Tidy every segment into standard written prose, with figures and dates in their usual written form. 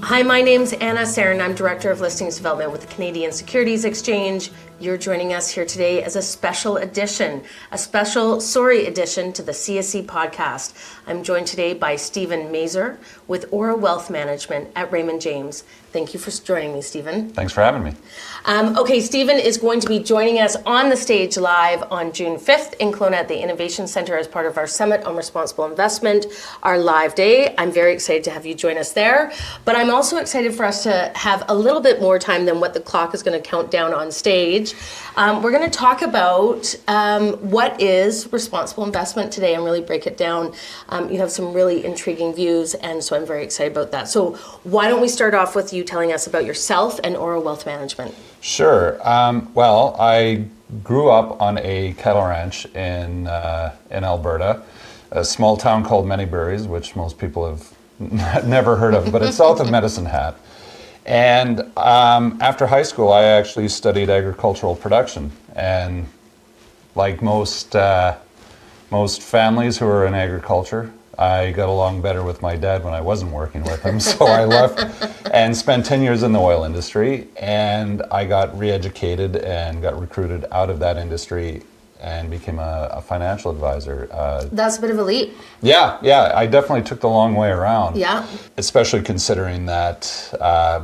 Hi, my name's Anna Serin. I'm Director of Listings Development with the Canadian Securities Exchange. You're joining us here today as a special edition, a special SoRI edition to the CSE podcast. I'm joined today by Stephen Mazer with Aura Wealth Management at Raymond James. Thank you for joining me, Stephen. Thanks for having me. Okay, Stephen is going to be joining us on the stage live on June 5th in Kelowna at the Innovation Centre as part of our Summit on Responsible Investment, our live day. I'm very excited to have you join us there, but I'm also excited for us to have a little bit more time than what the clock is going to count down on stage. We're going to talk about what is responsible investment today and really break it down. You have some really intriguing views, and so I'm very excited about that. So why don't we start off with you telling us about yourself and Aura Wealth Management? Sure. Well, I grew up on a cattle ranch in Alberta, a small town called Manyberries, which most people have never heard of, but it's south of Medicine Hat. And after high school, I actually studied agricultural production. And like most families who are in agriculture, I got along better with my dad when I wasn't working with him. So I left and spent 10 years in the oil industry. And I got re-educated and got recruited out of that industry and became a financial advisor. That's a bit of a leap. Yeah, I definitely took the long way around. Yeah. Especially considering that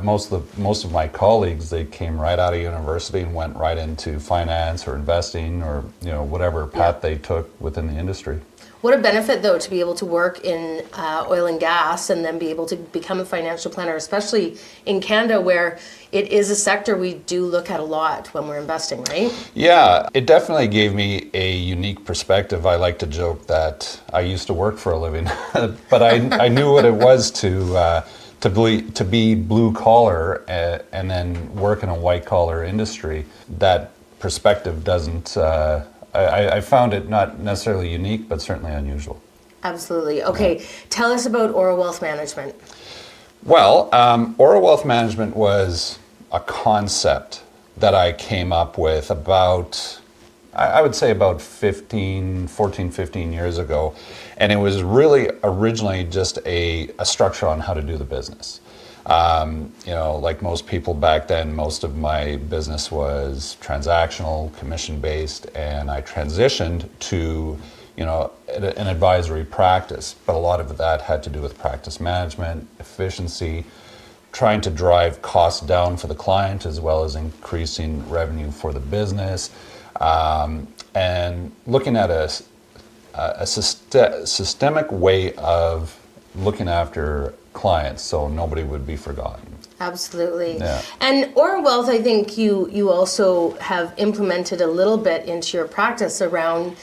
most of my colleagues, they came right out of university and went right into finance or investing or whatever path they took within the industry. What a benefit, though, to be able to work in oil and gas and then be able to become a financial planner, especially in Canada, where it is a sector we do look at a lot when we're investing, right? Yeah, it definitely gave me a unique perspective. I like to joke that I used to work for a living, but I knew what it was to be blue collar and then work in a white collar industry. That perspective doesn't. I found it not necessarily unique, but certainly unusual. Absolutely. Okay, Tell us about Aura Wealth Management. Well, Aura Wealth Management was a concept that I came up with about, I would say about 14, 15 years ago. And it was really originally just a structure on how to do the business. Like most people back then, most of my business was transactional, commission-based, and I transitioned to, an advisory practice. But a lot of that had to do with practice management, efficiency, trying to drive costs down for the client as well as increasing revenue for the business, and looking at a systemic way of looking after clients so nobody would be forgotten. Absolutely. Yeah. And Aura Wealth, I think you also have implemented a little bit into your practice around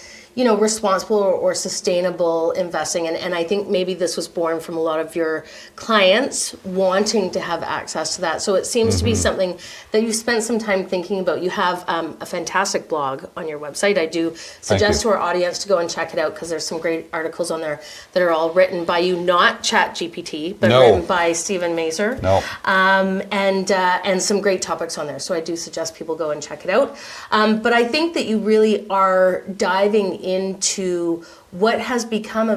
responsible or sustainable investing. And I think maybe this was born from a lot of your clients wanting to have access to that. So it seems to be something that you've spent some time thinking about. You have a fantastic blog on your website. I do suggest to our audience to go and check it out because there's some great articles on there that are all written by you, not ChatGPT, but written by Stephen Mazer. No. And some great topics on there. So I do suggest people go and check it out. But I think that you really are diving into what has become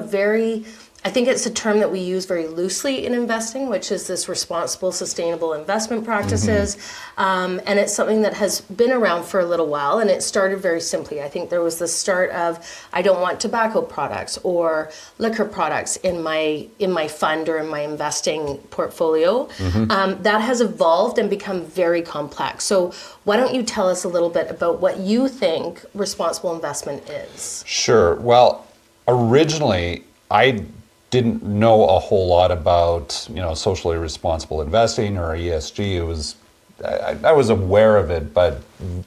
I think it's a term that we use very loosely in investing, which is this responsible, sustainable investment practices. And it's something that has been around for a little while, and it started very simply. I think there was the start of, I don't want tobacco products or liquor products in my fund or in my investing portfolio. That has evolved and become very complex. So why don't you tell us a little bit about what you think responsible investment is? Sure. Well, originally, I didn't know a whole lot about socially responsible investing or ESG. It was I was aware of it, but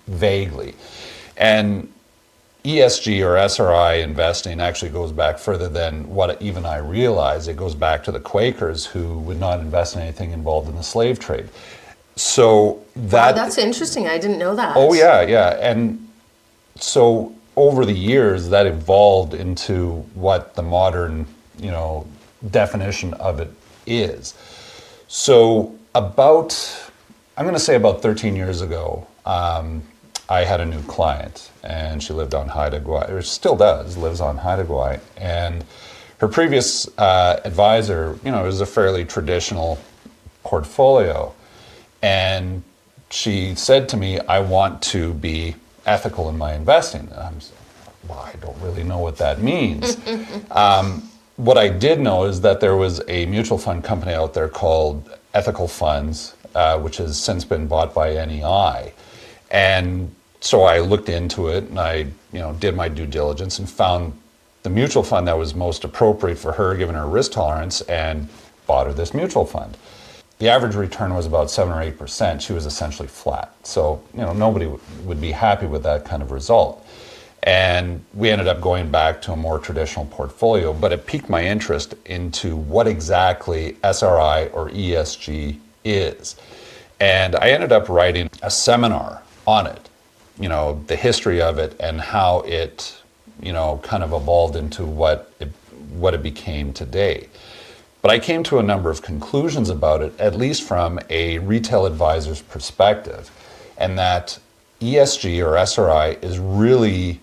vaguely. And ESG or SRI investing actually goes back further than what even I realized. It goes back to the Quakers who would not invest in anything involved in the slave trade. So that's interesting. I didn't know that. Oh yeah. And so over the years that evolved into what the modern definition of it is. So I'm going to say about 13 years ago, I had a new client, and she lived on Haida Gwaii, or still lives on Haida Gwaii. And her previous advisor, was a fairly traditional portfolio. And she said to me, I want to be ethical in my investing. And I'm saying, well, I don't really know what that means. What I did know is that there was a mutual fund company out there called Ethical Funds, which has since been bought by NEI. And so I looked into it and I did my due diligence and found the mutual fund that was most appropriate for her, given her risk tolerance, and bought her this mutual fund. The average return was about 7 or 8%. She was essentially flat. So, nobody would be happy with that kind of result. And we ended up going back to a more traditional portfolio, but it piqued my interest into what exactly SRI or ESG is. And I ended up writing a seminar on it, the history of it and how it, kind of evolved into what it became today. But I came to a number of conclusions about it, at least from a retail advisor's perspective, and that ESG or SRI is really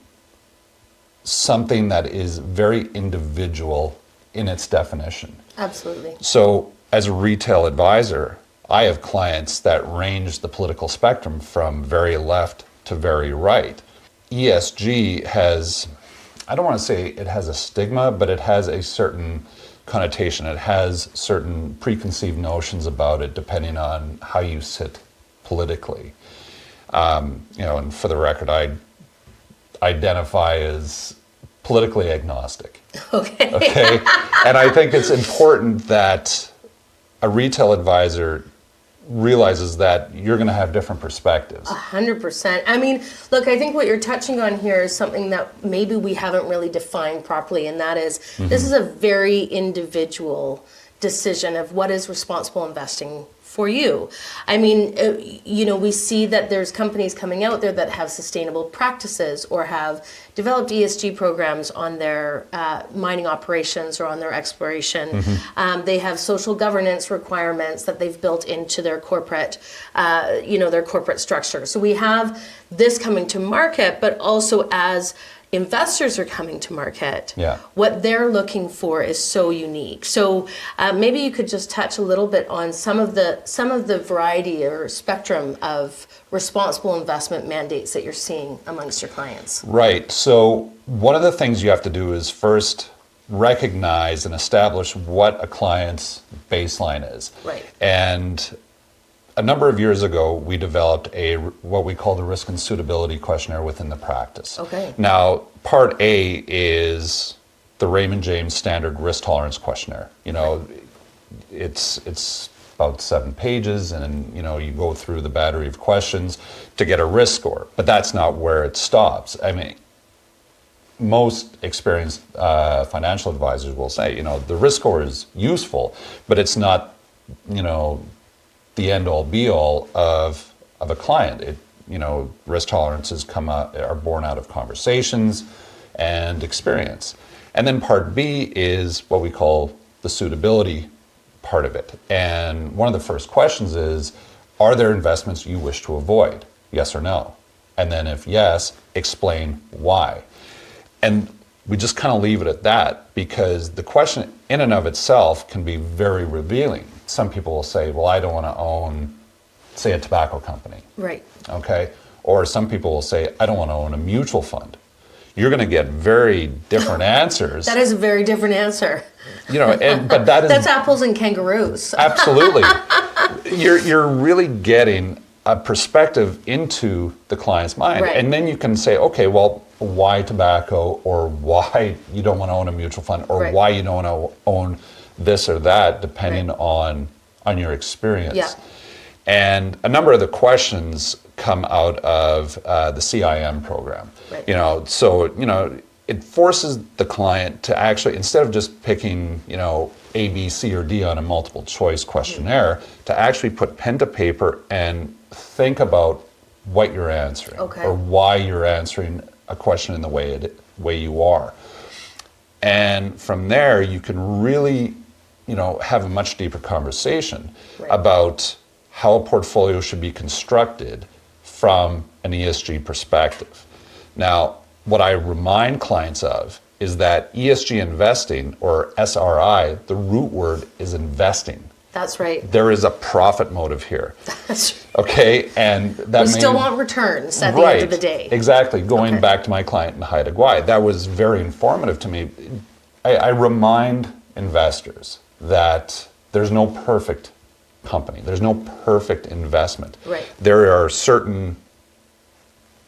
something that is very individual in its definition. Absolutely. So as a retail advisor, I have clients that range the political spectrum from very left to very right. ESG has, I don't want to say it has a stigma, but it has a certain connotation. It has certain preconceived notions about it depending on how you sit politically. And for the record, I identify as politically agnostic. Okay. And I think it's important that a retail advisor realizes that you're going to have different perspectives. 100%. I mean, look, I think what you're touching on here is something that maybe we haven't really defined properly, and that is, this is a very individual decision of what is responsible investing for you. I mean, we see that there's companies coming out there that have sustainable practices or have developed ESG programs on their mining operations or on their exploration. They have social governance requirements that they've built into their corporate, their corporate structure. So we have this coming to market, but also as investors are coming to market, what they're looking for is so unique. So maybe you could just touch a little bit on some of the variety or spectrum of responsible investment mandates that you're seeing amongst your clients. Right. So one of the things you have to do is first recognize and establish what a client's baseline is. Right. And a number of years ago, we developed what we call the risk and suitability questionnaire within the practice. Okay. Now, part A is the Raymond James standard risk tolerance questionnaire. It's about 7 pages, and you go through the battery of questions to get a risk score. But that's not where it stops. I mean, most experienced financial advisors will say, the risk score is useful, but it's not, the end-all be-all of a client. Risk tolerances are born out of conversations and experience. And then part B is what we call the suitability part of it. And one of the first questions is, are there investments you wish to avoid? Yes or no? And then if yes, explain why. And we just kind of leave it at that, because the question in and of itself can be very revealing. Some people will say, well, I don't want to own, say, a tobacco company. Right. Okay. Or some people will say, I don't want to own a mutual fund. You're going to get very different answers. That is a very different answer. But that's apples and kangaroos. Absolutely. You're really getting a perspective into the client's mind. Right. And then you can say, okay, well, why tobacco, or why you don't want to own a mutual fund, or why you don't want to own this or that, depending on your experience. Yeah. And a number of the questions come out of the CIM program. Right. So it forces the client to actually, instead of just picking A, B, C, or D on a multiple choice questionnaire, to actually put pen to paper and think about what you're answering, or why you're answering a question in the way you are. And from there, you can really, have a much deeper conversation about how a portfolio should be constructed from an ESG perspective. Now, what I remind clients of is that ESG investing, or SRI, the root word is investing. That's right. There is a profit motive here. That's Okay, and that we still want returns at the end of the day. Exactly. Going back to my client in Haida Gwaii, that was very informative to me. I remind investors that there's no perfect company. There's no perfect investment. Right. There are certain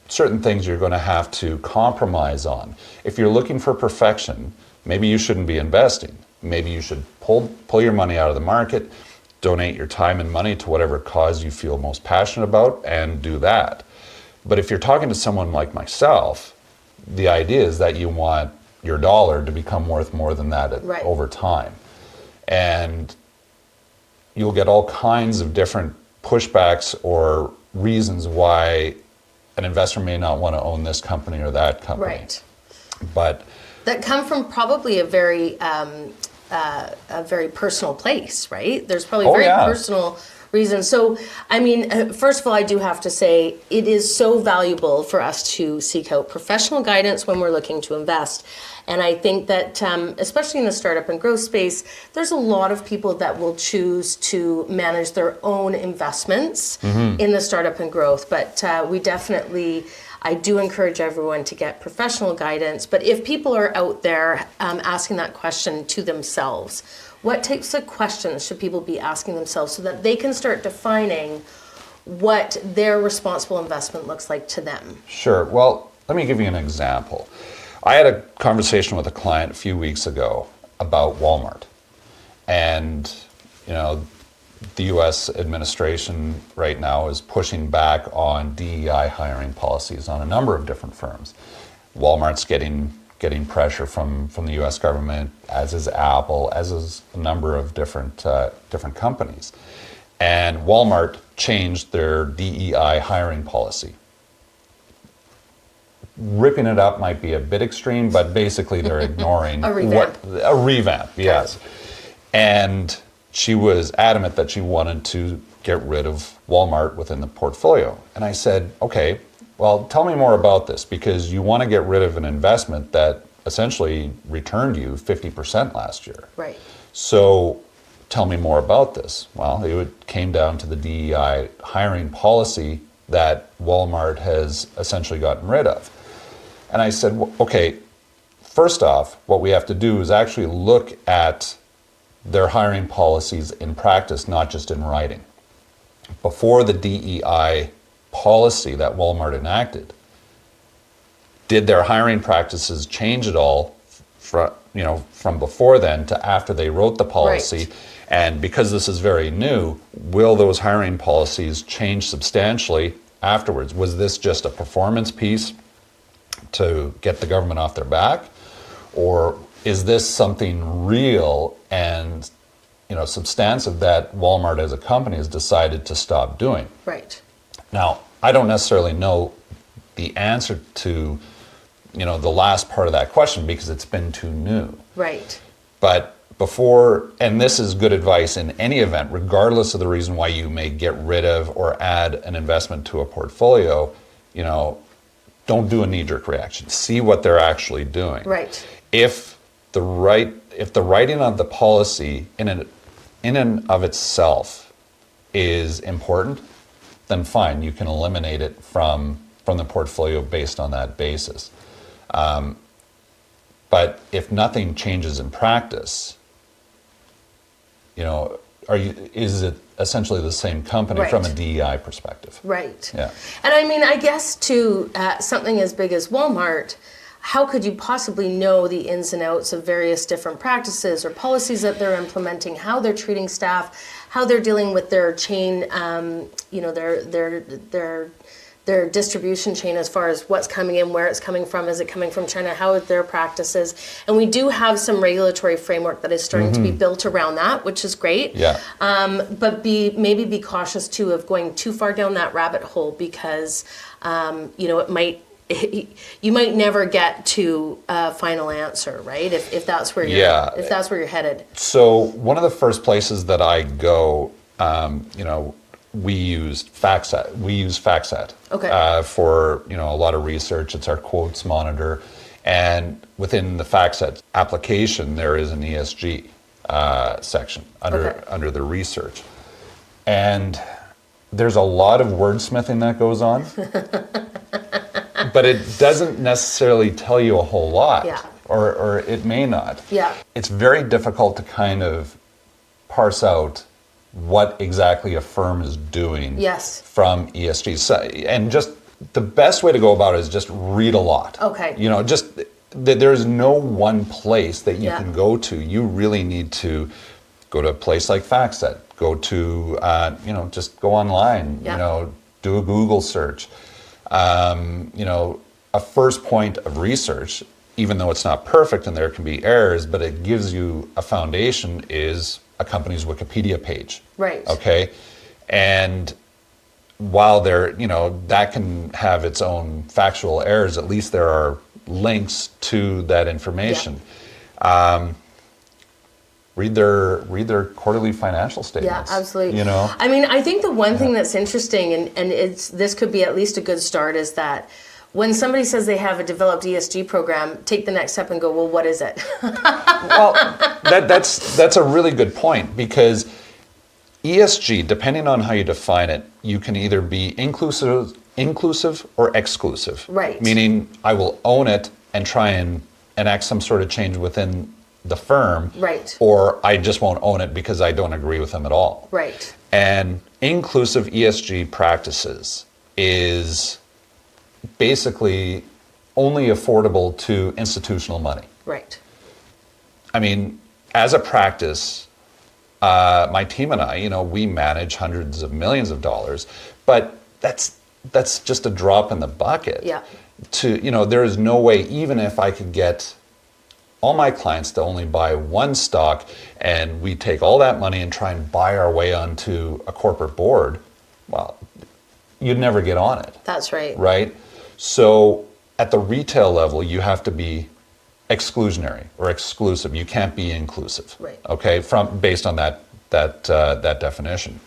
things you're going to have to compromise on. If you're looking for perfection, maybe you shouldn't be investing. Maybe you should pull your money out of the market, donate your time and money to whatever cause you feel most passionate about, and do that. But if you're talking to someone like myself, the idea is that you want your dollar to become worth more than that over time. And you'll get all kinds of different pushbacks or reasons why an investor may not want to own this company or that company. Right. But that come from probably a very personal place, right? There's probably personal reasons. So, I mean, first of all, I do have to say it is so valuable for us to seek out professional guidance when we're looking to invest. And I think that, especially in the startup and growth space, there's a lot of people that will choose to manage their own investments in the startup and growth. But I do encourage everyone to get professional guidance. But if people are out there asking that question to themselves, what types of questions should people be asking themselves so that they can start defining what their responsible investment looks like to them? Sure. Well, let me give you an example. I had a conversation with a client a few weeks ago about Walmart. And, you know, the U.S. administration right now is pushing back on DEI hiring policies on a number of different firms. Walmart's getting pressure from the U.S. government, as is Apple, as is a number of different companies. And Walmart changed their DEI hiring policy. Ripping it up might be a bit extreme, but basically they're ignoring a revamp, yes. And she was adamant that she wanted to get rid of Walmart within the portfolio. And I said, okay, well, tell me more about this, because you want to get rid of an investment that essentially returned you 50% last year. Right. So tell me more about this. Well, it came down to the DEI hiring policy that Walmart has essentially gotten rid of. And I said, okay, first off, what we have to do is actually look at their hiring policies in practice, not just in writing. Before the DEI policy that Walmart enacted, did their hiring practices change at all from before then to after they wrote the policy? Right. And because this is very new, will those hiring policies change substantially afterwards? Was this just a performance piece to get the government off their back? Or is this something real and substantive that Walmart as a company has decided to stop doing? Right. Now, I don't necessarily know the answer to the last part of that question because it's been too new. Right. But before, and this is good advice in any event, regardless of the reason why you may get rid of or add an investment to a portfolio, don't do a knee-jerk reaction. See what they're actually doing. Right. If the writing of the policy in and of itself is important, then fine, you can eliminate it from the portfolio based on that basis. But if nothing changes in practice, is it essentially the same company right. from a DEI perspective? Right. Yeah. And I mean, I guess to something as big as Walmart, how could you possibly know the ins and outs of various different practices or policies that they're implementing, how they're treating staff, how they're dealing with their chain, their distribution chain as far as what's coming in, where it's coming from, is it coming from China, how are their practices? And we do have some regulatory framework that is starting to be built around that, which is great. Yeah. But maybe be cautious too of going too far down that rabbit hole because you might never get to a final answer, right? If that's where you're headed. So one of the first places that I go, we use FactSet. Okay. For a lot of research. It's our quotes monitor, and within the FactSet application, there is an ESG section under the research. And there's a lot of wordsmithing that goes on, but it doesn't necessarily tell you a whole lot, or it may not. Yeah. It's very difficult to kind of parse out what exactly a firm is doing from ESG. So, and just the best way to go about it is just read a lot. Okay. You know, just there's no one place that you can go to. You really need to go to a place like FactSet. Go to, just go online, do a Google search. A first point of research, even though it's not perfect and there can be errors, but it gives you a foundation, is a company's Wikipedia page. Right. Okay. And while that can have its own factual errors, at least there are links to that information. Read their quarterly financial statements. Yeah, absolutely. You know? I mean, I think the one thing that's interesting, and this could be at least a good start, is that when somebody says they have a developed ESG program, take the next step and go, well, what is it? Well, that's a really good point, because ESG, depending on how you define it, you can either be inclusive or exclusive. Right. Meaning I will own it and try and enact some sort of change within the firm. Right. Or I just won't own it because I don't agree with them at all. Right. And inclusive ESG practices is basically only affordable to institutional money. Right. I mean, as a practice, my team and I, we manage hundreds of millions of dollars, but that's just a drop in the bucket. Yeah. There is no way, even if I could get all my clients to only buy one stock and we take all that money and try and buy our way onto a corporate board, well, you'd never get on it. That's right. Right? So at the retail level, you have to be exclusionary or exclusive. You can't be inclusive. Right. Okay, based on that definition.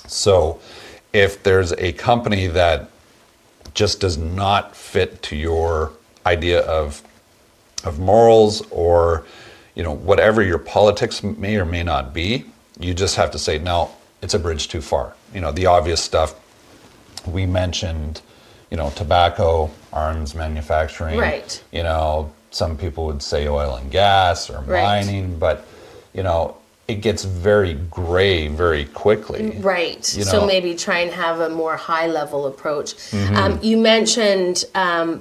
So if there's a company that just does not fit to your idea of morals, or whatever your politics may or may not be, you just have to say, no, it's a bridge too far. The obvious stuff we mentioned, tobacco, arms manufacturing. Right. Some people would say oil and gas or mining, but it gets very gray very quickly. Right. So maybe try and have a more high level approach. Mm-hmm. You mentioned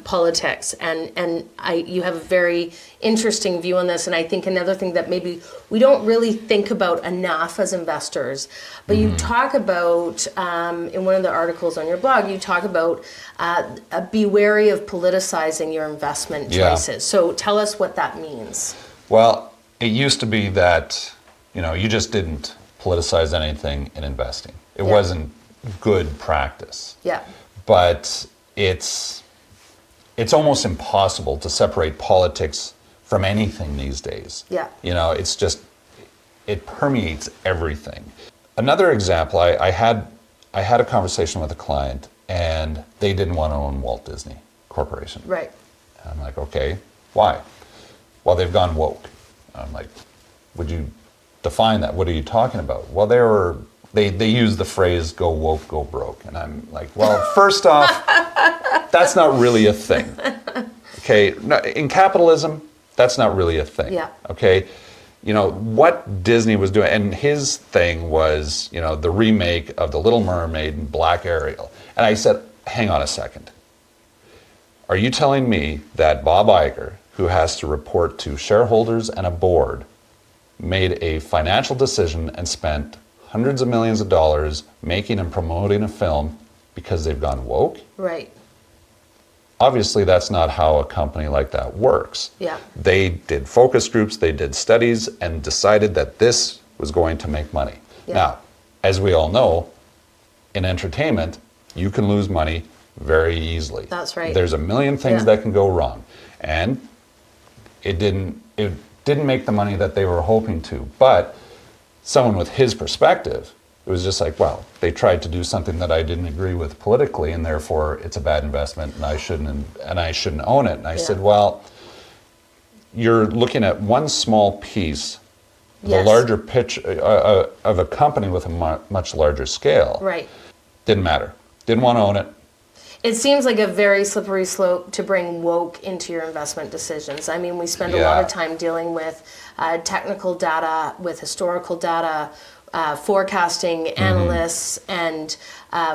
politics, and you have a very interesting view on this. And I think another thing that maybe we don't really think about enough as investors, but you talk about, in one of the articles on your blog, you talk about be wary of politicizing your investment choices. Yeah. So tell us what that means. Well, it used to be that you just didn't politicize anything in investing. It wasn't good practice. Yeah. But it's almost impossible to separate politics from anything these days. Yeah. It's just, it permeates everything. Another example, I had a conversation with a client, and they didn't want to own Walt Disney Corporation. Right. And I'm like, okay, why? Well, they've gone woke. I'm like, would you define that? What are you talking about? Well, they use the phrase "go woke, go broke," and I'm like, well, first off, that's not really a thing. Okay, in capitalism, that's not really a thing. Yeah. Okay, what Disney was doing, and his thing was, the remake of The Little Mermaid and Black Ariel. And I said, hang on a second. Are you telling me that Bob Iger, who has to report to shareholders and a board, made a financial decision and spent hundreds of millions of dollars making and promoting a film because they've gone woke? Right. Obviously, that's not how a company like that works. Yeah. They did focus groups, they did studies, and decided that this was going to make money. Yeah. Now, as we all know, in entertainment, you can lose money very easily. That's right. There's a million things that can go wrong. And it didn't make the money that they were hoping to. But someone with his perspective, it was just like, well, they tried to do something that I didn't agree with politically, and therefore it's a bad investment, and I shouldn't own it. And I said, well, you're looking at one small piece the Yes. larger pitch of a company with a much larger scale. Right. Didn't matter. Didn't want to own it. It seems like a very slippery slope to bring woke into your investment decisions. I mean, we spend a lot Yeah. of time dealing with technical data, with historical data, forecasting, analysts, and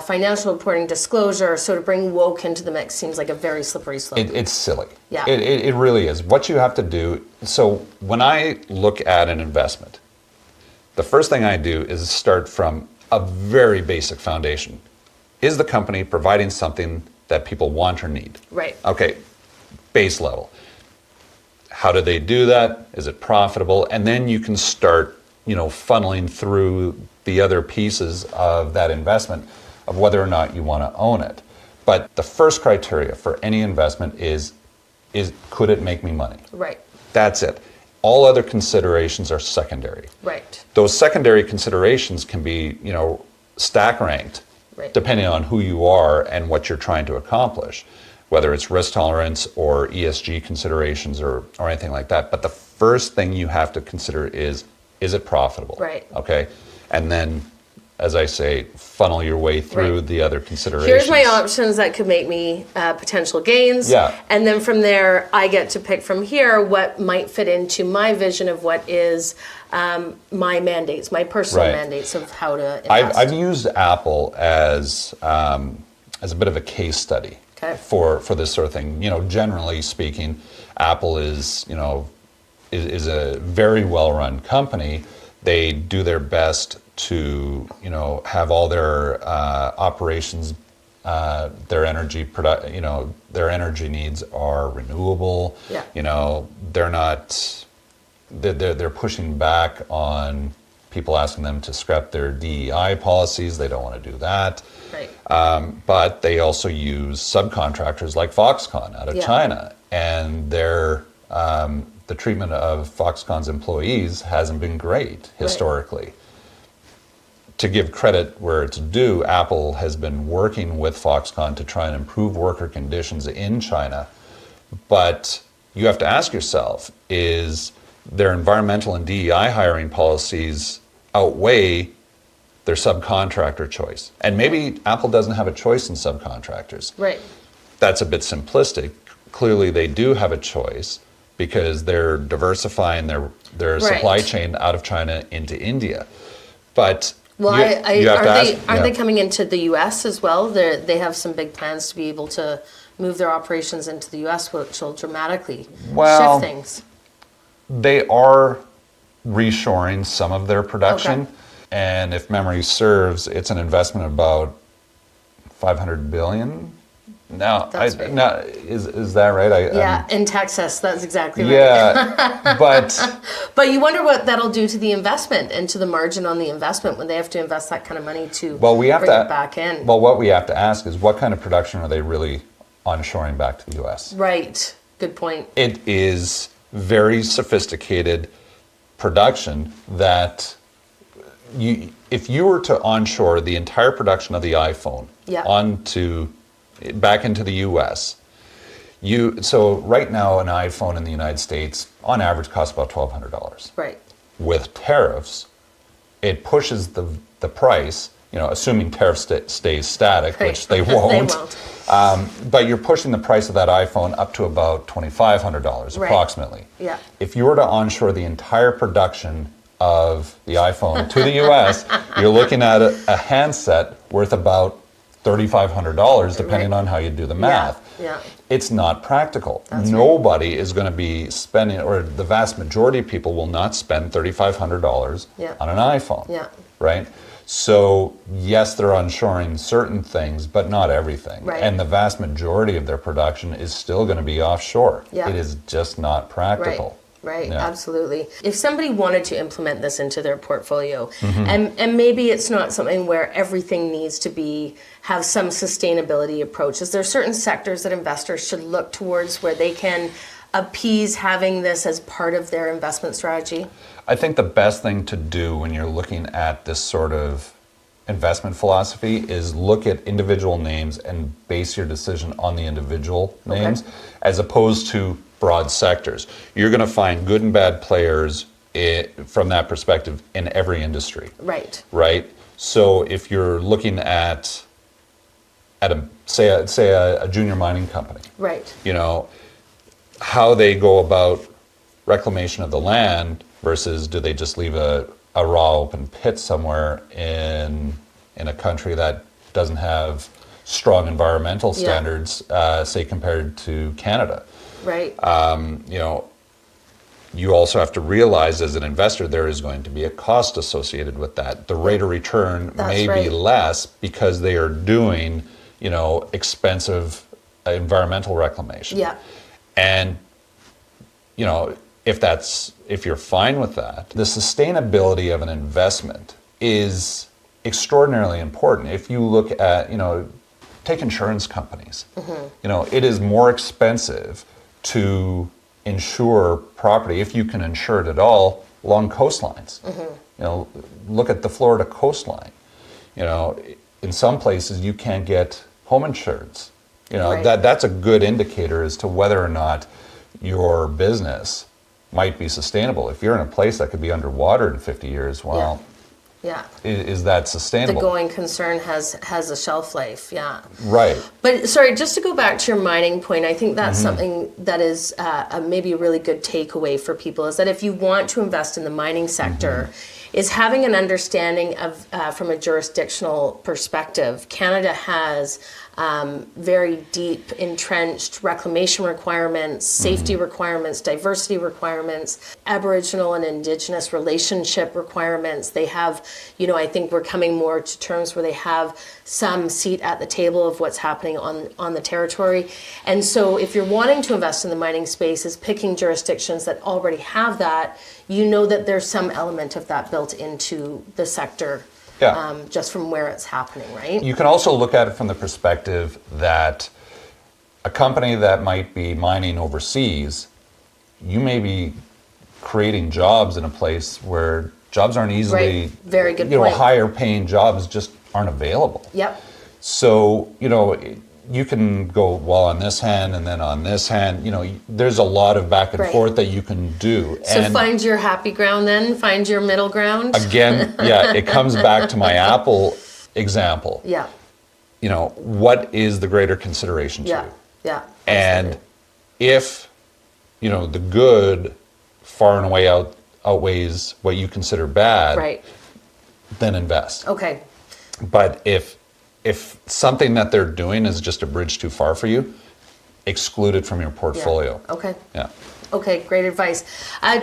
financial reporting disclosure. So to bring woke into the mix seems like a very slippery slope. It's silly. Yeah. It really is. What you have to do, so when I look at an investment, the first thing I do is start from a very basic foundation. Is the company providing something that people want or need? Right. Okay, base level. How do they do that? Is it profitable? And then you can start, funneling through the other pieces of that investment of whether or not you want to own it. But the first criteria for any investment is could it make me money? Right. That's it. All other considerations are secondary. Right. Those secondary considerations can be, stack ranked. Right. Depending on who you are and what you're trying to accomplish, whether it's risk tolerance or ESG considerations or anything like that. But the first thing you have to consider is it profitable? Right. Okay. And then, as I say, funnel your way through Right. the other considerations. Here's my options that could make me potential gains. Yeah. And then from there, I get to pick from here what might fit into my vision of what is my mandates, my personal Right. mandates of how to invest. I've used Apple as a bit of a case study Okay. for this sort of thing. Generally speaking, Apple is a very well-run company. They do their best to have all their operations, their energy their energy needs are renewable. Yeah. They're not. They're pushing back on people asking them to scrap their DEI policies. They don't want to do that. Right. But they also use subcontractors like Foxconn out of Yeah. China, and the treatment of Foxconn's employees hasn't been great historically. To give credit where it's due, Apple has been working with Foxconn to try and improve worker conditions in China. But you have to ask yourself, is their environmental and DEI hiring policies outweigh their subcontractor choice? And maybe Apple doesn't have a choice in subcontractors. Right. That's a bit simplistic. Clearly they do have a choice because they're diversifying their supply chain out of China into India. But Well, you have to ask, aren't they coming into the U.S. as well? They have some big plans to be able to move their operations into the U.S., which will dramatically shift things. They are reshoring some of their production. Okay. And if memory serves, it's an investment of about $500 billion. Now, That's right. now is that right? Yeah, in Texas, that's exactly right. Yeah, but But you wonder what that'll do to the investment and to the margin on the investment when they have to invest that kind of money to bring it back in. Well, what we have to ask is what kind of production are they really onshoring back to the U.S.? Right. Good point. It is very sophisticated production that if you were to onshore the entire production of the iPhone back into the U.S., so right now an iPhone in the United States on average costs about $1,200. Right. With tariffs, it pushes the price, assuming tariffs stays static, Right. which they won't. They won't. But you're pushing the price of that iPhone up to about $2,500 Right. approximately. Yeah. If you were to onshore the entire production of the iPhone to the U.S., you're looking at a handset worth about $3,500, depending on how you do the math. Yeah. It's not practical. That's Nobody is going to be spending, or the vast majority of people will not spend $3,500 on an iPhone. Yeah. Right? So, yes, they're onshoring certain things, but not everything. Right. And the vast majority of their production is still going to be offshore. Yeah. It is just not practical. Right, Yeah. absolutely. If somebody wanted to implement this into their portfolio, Mm-hmm. and maybe it's not something where everything needs to have some sustainability approach, is there certain sectors that investors should look towards where they can appease having this as part of their investment strategy? I think the best thing to do when you're looking at this sort of investment philosophy is look at individual names and base your decision on the individual names as opposed to broad sectors. You're going to find good and bad players from that perspective in every industry. Right. Right? So if you're looking at say a junior mining company, Right. you know, how they go about reclamation of the land versus do they just leave a raw open pit somewhere in a country that doesn't have strong environmental standards, say compared to Canada. Right. You know, you also have to realize as an investor there is going to be a cost associated with that. The rate of return may be less because they are doing, you know, expensive environmental reclamation. Yeah. And, you know, if you're fine with that, the sustainability of an investment is extraordinarily important. If you look at, you know, take insurance companies, you know, it is more expensive to insure property, if you can insure it at all, along coastlines. You know, look at the Florida coastline. You know, in some places you can't get home insurance. You know, that's a good indicator as to whether or not your business might be sustainable. If you're in a place that could be underwater in 50 years, well, is that sustainable? The going concern has a shelf life, Right. But sorry, just to go back to your mining point, I think that's something that is maybe a really good takeaway for people, is that if you want to invest in the mining sector, is having an understanding of, from a jurisdictional perspective, Canada has very deep entrenched reclamation requirements, safety requirements, diversity requirements, Aboriginal and Indigenous relationship requirements. They have, you know, I think we're coming more to terms where they have some seat at the table of what's happening on the territory. And so if you're wanting to invest in the mining space, is picking jurisdictions that already have that, you know that there's some element of that built into the sector. Just from where it's happening, right? You can also look at it from the perspective that a company that might be mining overseas, you may be creating jobs in a place where jobs aren't easily, very good you know, point. higher paying jobs just aren't available. Yep. So, you know, you can go, well, on this hand and then on this hand, you know, there's a lot of back and forth that you can do. So find your happy ground then, find your middle ground. Again, it comes back to my Apple example. Yeah. You know, what is the greater consideration to you? Yeah. And if, you know, the good far and away outweighs what you consider bad, then invest. Okay. But if something that they're doing is just a bridge too far for you, exclude it from your portfolio. Okay. Yeah. Okay, great advice.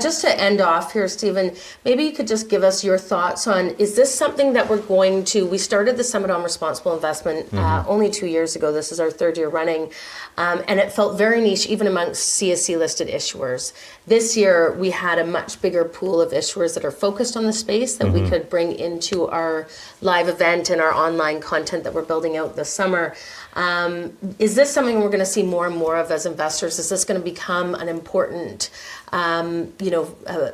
Just to end off here, Stephen, maybe you could just give us your thoughts on, is this something that we started the Summit on Responsible Investment only 2 years ago. This is our third year running. And it felt very niche, even amongst CSE listed issuers. This year, we had a much bigger pool of issuers that are focused on the space that we could bring into our live event and our online content that we're building out this summer. Is this something we're going to see more and more of as investors? Is this going to become an important,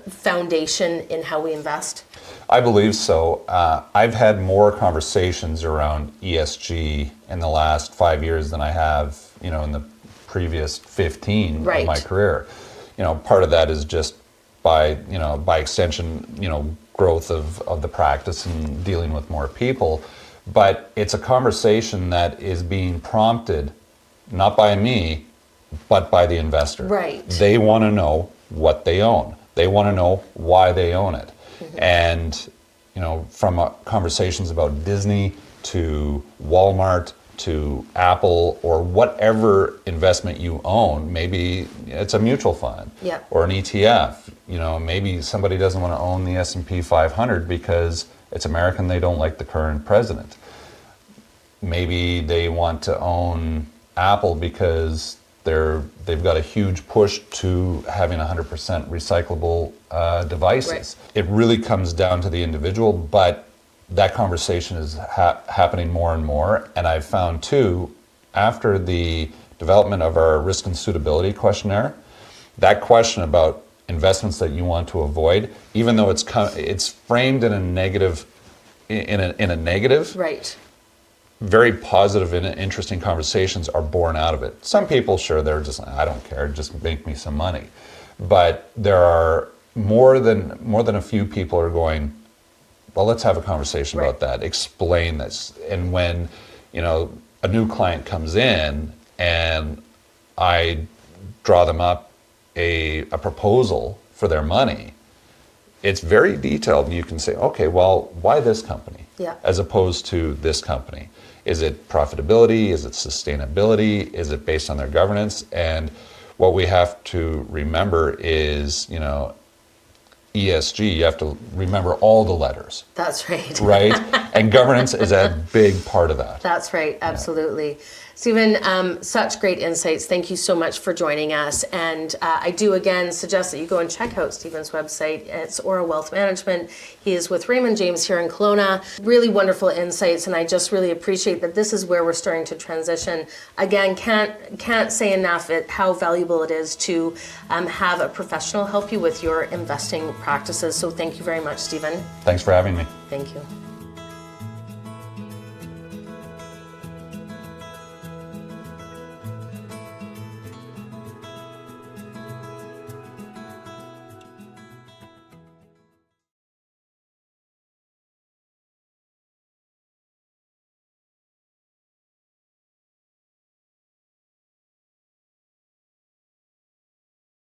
foundation in how we invest? I believe so. I've had more conversations around ESG in the last 5 years than I have, you know, in the previous 15 of my career. You know, part of that is just by extension, you know, growth of the practice and dealing with more people. But it's a conversation that is being prompted not by me, but by the investor. Right. They want to know what they own. They want to know why they own it. And, you know, from conversations about Disney to Walmart to Apple or whatever investment you own, maybe it's a mutual fund or an ETF. You know, maybe somebody doesn't want to own the S&P 500 because it's American, they don't like the current president. Maybe they want to own Apple because they've got a huge push to having 100% recyclable devices. It really comes down to the individual, but that conversation is happening more and more. And I've found too, after the development of our risk and suitability questionnaire, that question about investments that you want to avoid, even though it's framed in a negative, very positive and interesting conversations are born out of it. Some people, sure, they're just, I don't care, just make me some money. But there are more than a few people are going, well, let's have a conversation Right. about that. Explain this. And when, a new client comes in and I draw them up a proposal for their money, it's very detailed, and you can say, okay, well, why this company Yeah. as opposed to this company? Is it profitability? Is it sustainability? Is it based on their governance? And what we have to remember is, ESG, you have to remember all the letters, That's right. right? And governance is a big part of that. That's right, absolutely. Stephen, such great insights. Thank you so much for joining us. And I do again suggest that you go and check out Stephen's website. It's Aura Wealth Management. He is with Raymond James here in Kelowna. Really wonderful insights, and I just really appreciate that this is where we're starting to transition. Again, can't say enough how valuable it is to have a professional help you with your investing practices. So thank you very much, Stephen. Thanks for having me. Thank you.